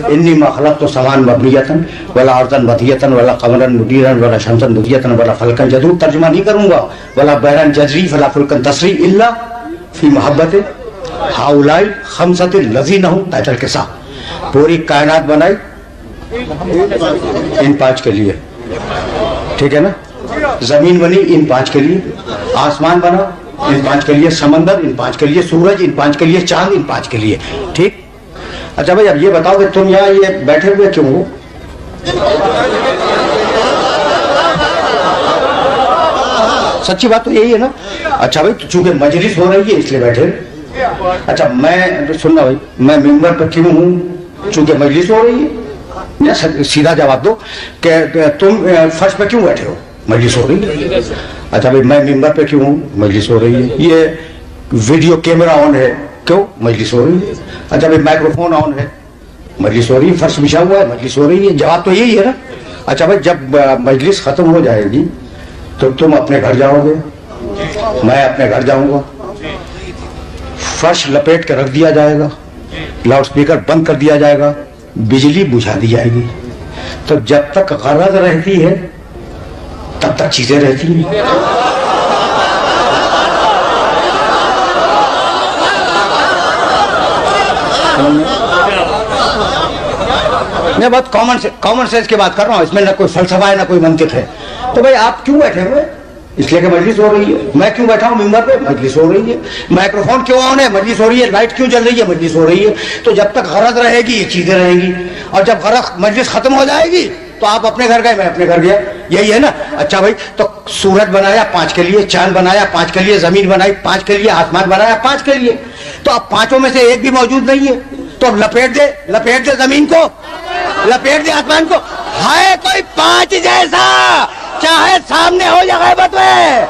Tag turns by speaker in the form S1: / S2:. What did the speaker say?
S1: इन्नी मखलक तो समान मबनियतन वला अर्दन वदियतन वला कमरन मुदीरन वला शमसन मुदियतन वला फलकन जदूर। तर्जुमा नहीं करूंगा। वला बहरन जजरी वला फुलकन तसरी इल्ला फी मोहब्बत हाउलाई खमसत लजीनहु तहतल किसा। पूरी कायनात बनाई इन पांच के लिए, ठीक है ना। जमीन बनी इन पांच के लिए, आसमान बना इन पांच के लिए, समंदर इन पांच के लिए, सूरज इन पांच के लिए, चांद इन पांच के लिए, ठीक। अच्छा भाई, अब ये बताओ कि तुम यहाँ ये बैठे हुए क्यों हो? सच्ची बात तो यही है ना। अच्छा भाई, चूंकि मजलिस हो रही है इसलिए बैठे। अच्छा मैं सुनना भाई, मैं मिंबर पर क्यों हूँ? चूंकि मजलिस हो रही है। या सीधा जवाब दो कि तुम फर्श पर क्यों बैठे हो? मजलिस हो रही है। अच्छा भाई, मैं मिंबर पे क्यों हूँ? मजलिस हो रही है। ये वीडियो कैमरा ऑन है, क्यों? मजलिस हो रही है। अच्छा भाई, माइक्रोफोन ऑन है, मजलिस हो रही है। फर्श बिछा हुआ है, मजलिस हो रही है। जवाब तो यही है ना। अच्छा भाई, जब मजलिस खत्म हो जाएगी तो तुम अपने घर जाओगे, मैं अपने घर जाऊंगा, फर्श लपेट कर रख दिया जाएगा, लाउडस्पीकर बंद कर दिया जाएगा, बिजली बुझा दी जाएगी। तो जब तक गरज रहती है तब तक चीजें रहती हैं। मैं बहुत कॉमन सेंस की बात कर रहा हूँ, इसमें ना कोई फलसफा है ना कोई मंतिक है। तो भाई आप क्यों बैठे हुए? इसलिए कि मजलिस हो रही है। मैं क्यों बैठा हूँ मिंबर पे? मजलिस हो रही है। माइक्रोफोन क्यों ऑन है? मजलिस हो रही है। लाइट क्यों जल रही है? मजलिस हो रही है। तो जब तक गरज रहेगी ये चीजें रहेंगी, और जब गरज मजलिस खत्म हो जाएगी तो आप अपने घर गए, मैं अपने घर गया, यही है ना। अच्छा भाई, तो सूरज बनाया पांच के लिए, चांद बनाया पांच के लिए, जमीन बनाई पांच के लिए, आसमान बनाया पांच के लिए। तो अब पांचों में से एक भी मौजूद नहीं है, तो अब लपेट दे जमीन को, लपेट दे आसमान को। है कोई पांच जैसा, चाहे सामने हो या गैबत में?